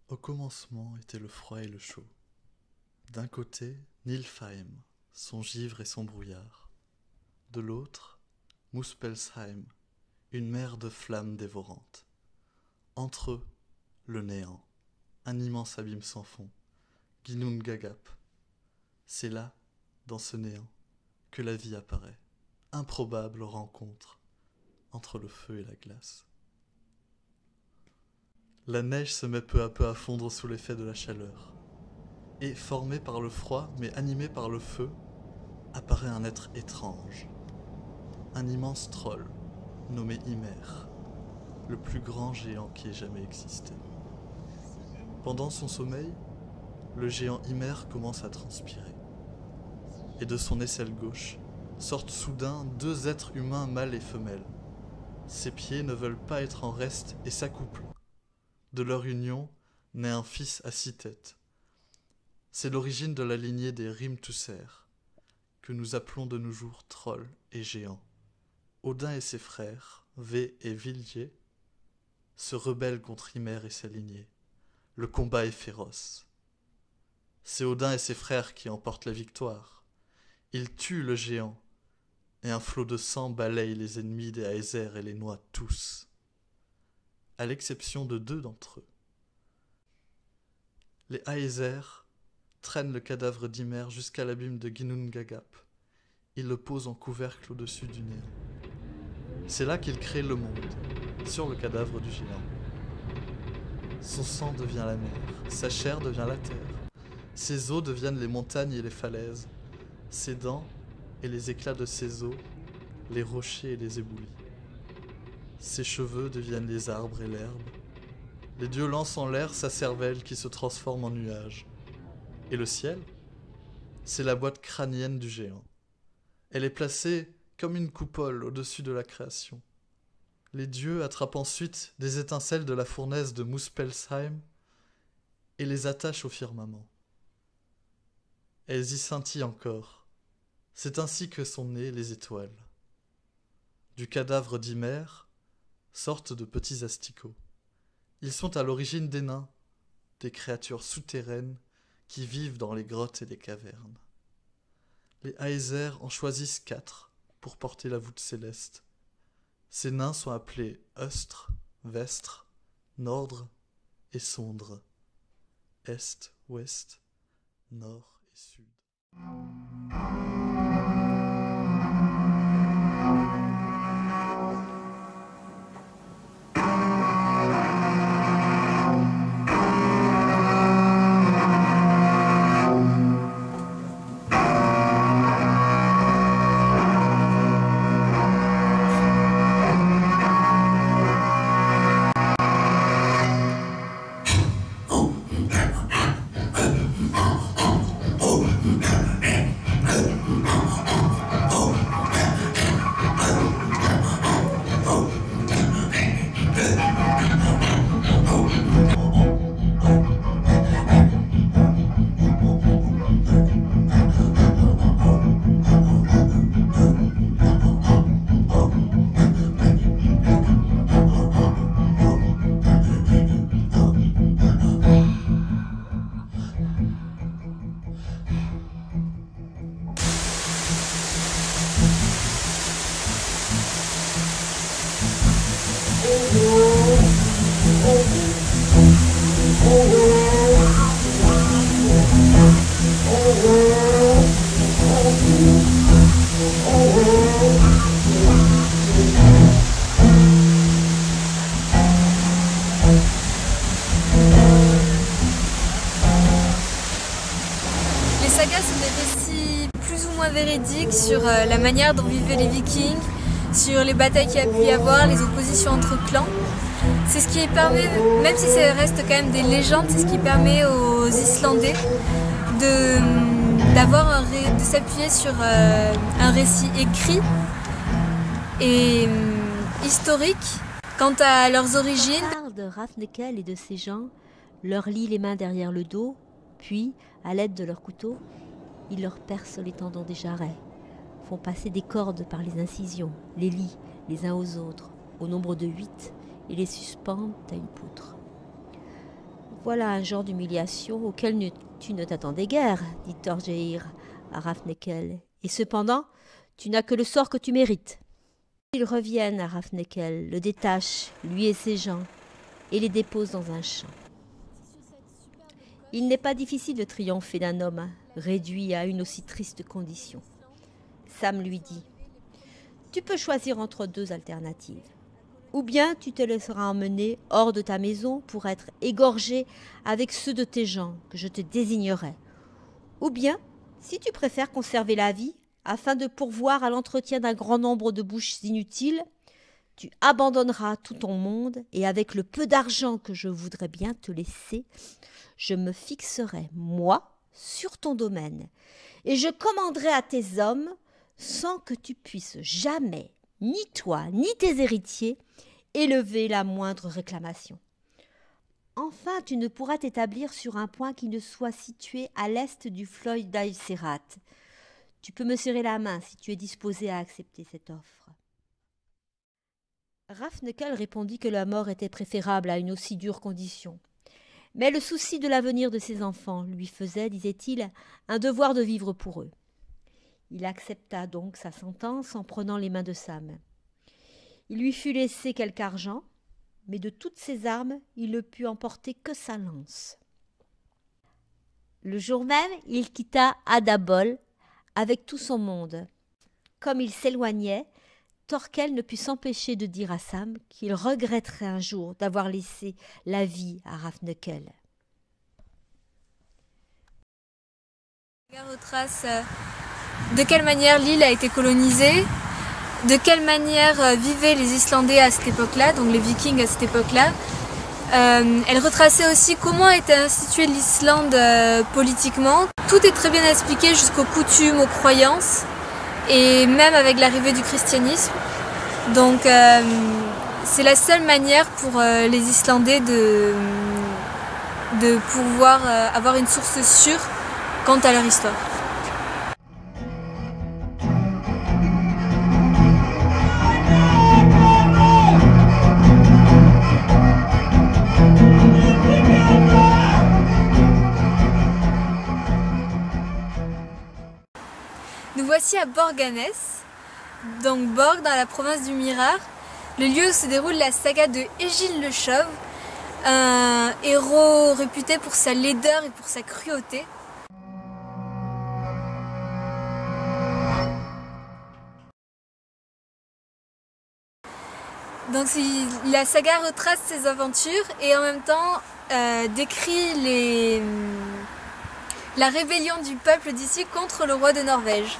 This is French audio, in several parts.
Au commencement était le froid et le chaud. D'un côté, Nilfheim, son givre et son brouillard. De l'autre, Muspelheim, une mer de flammes dévorantes. Entre eux, le néant, un immense abîme sans fond, Ginnungagap. C'est là, dans ce néant, que la vie apparaît, improbable rencontre entre le feu et la glace. La neige se met peu à peu à fondre sous l'effet de la chaleur, et, formé par le froid mais animé par le feu, apparaît un être étrange, un immense troll, nommé Ymer, le plus grand géant qui ait jamais existé. Pendant son sommeil, le géant Ymer commence à transpirer, et de son aisselle gauche sortent soudain deux êtres humains mâles et femelles. Ses pieds ne veulent pas être en reste et s'accouplent. De leur union naît un fils à 6 têtes. C'est l'origine de la lignée des Rimtusser, que nous appelons de nos jours trolls et géants. Odin et ses frères, Ve et Vilje, se rebellent contre Ymer et sa lignée. Le combat est féroce. C'est Odin et ses frères qui emportent la victoire. Ils tuent le géant, et un flot de sang balaye les ennemis des Aesir et les noie tous, à l'exception de 2 d'entre eux. Les Aesir traînent le cadavre d'Ymer jusqu'à l'abîme de Ginnungagap. Ils le posent en couvercle au-dessus du néant. C'est là qu'ils créent le monde, sur le cadavre du géant. Son sang devient la mer, sa chair devient la terre, ses os deviennent les montagnes et les falaises, ses dents et les éclats de ses os, les rochers et les éboulis. Ses cheveux deviennent les arbres et l'herbe. Les dieux lancent en l'air sa cervelle qui se transforme en nuage. Et le ciel ? C'est la boîte crânienne du géant. Elle est placée comme une coupole au-dessus de la création. Les dieux attrapent ensuite des étincelles de la fournaise de Muspelheim et les attachent au firmament. Elles y scintillent encore. C'est ainsi que sont nées les étoiles. Du cadavre d'Ymer sortent de petits asticots. Ils sont à l'origine des nains, des créatures souterraines qui vivent dans les grottes et les cavernes. Les Aesir en choisissent 4 pour porter la voûte céleste. Ces nains sont appelés Østre, Vestre, Nordre et Sondre. Est, ouest, nord et sud. Les sagas sont des récits plus ou moins véridiques sur la manière dont vivaient les Vikings, sur les batailles qu'il y a pu y avoir, les oppositions entre clans. C'est ce qui permet, même si ça reste quand même des légendes, c'est ce qui permet aux Islandais de s'appuyer sur un récit écrit et historique quant à leurs origines. De Hrafnkel et de ses gens leur lient les mains derrière le dos, puis, à l'aide de leurs couteaux, ils leur percent les tendons des jarrets, font passer des cordes par les incisions, les lient les uns aux autres, au nombre de 8, et les suspendent à une poutre. Voilà un genre d'humiliation auquel tu ne t'attendais guère, dit Thorgeir à Hrafnkel, et cependant, tu n'as que le sort que tu mérites. Ils reviennent à Hrafnkel, le détachent, lui et ses gens, et les déposent dans un champ. Il n'est pas difficile de triompher d'un homme réduit à une aussi triste condition. Sam lui dit « Tu peux choisir entre 2 alternatives. Ou bien tu te laisseras emmener hors de ta maison pour être égorgé avec ceux de tes gens que je te désignerai. Ou bien, si tu préfères conserver la vie, afin de pourvoir à l'entretien d'un grand nombre de bouches inutiles, tu abandonneras tout ton monde et avec le peu d'argent que je voudrais bien te laisser, je me fixerai, moi, sur ton domaine et je commanderai à tes hommes sans que tu puisses jamais, ni toi, ni tes héritiers, élever la moindre réclamation. Enfin, tu ne pourras t'établir sur un point qui ne soit situé à l'est du fleuve d'Aïserat. Tu peux me serrer la main si tu es disposé à accepter cette offre. » Hrafnkel répondit que la mort était préférable à une aussi dure condition. Mais le souci de l'avenir de ses enfants lui faisait, disait-il, un devoir de vivre pour eux. Il accepta donc sa sentence en prenant les mains de Sam. Il lui fut laissé quelque argent, mais de toutes ses armes, il ne put emporter que sa lance. Le jour même, il quitta Adabol avec tout son monde. Comme il s'éloignait, Thorkel ne put s'empêcher de dire à Sam qu'il regretterait un jour d'avoir laissé la vie à Hrafnkel. La saga retrace de quelle manière l'île a été colonisée, de quelle manière vivaient les Islandais à cette époque-là, donc les Vikings à cette époque-là. Elle retraçait aussi comment était instituée l'Islande politiquement. Tout est très bien expliqué jusqu'aux coutumes, aux croyances, et même avec l'arrivée du christianisme. Donc c'est la seule manière pour les Islandais de pouvoir avoir une source sûre quant à leur histoire. Nous voici à Borgarnes, donc Borg dans la province du Mirar, le lieu où se déroule la saga de Egil le Chauve, un héros réputé pour sa laideur et pour sa cruauté. Donc la saga retrace ses aventures et en même temps décrit la rébellion du peuple d'ici contre le roi de Norvège.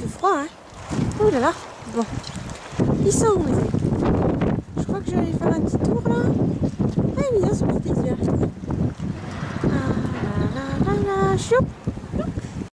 fait froid, hein. Oh là là. Bon. Ils sont où, mes amis? Je crois que je vais aller faire un petit tour, là. Ah, mais ils sont partis, celui-là. Ah là là là là, choup.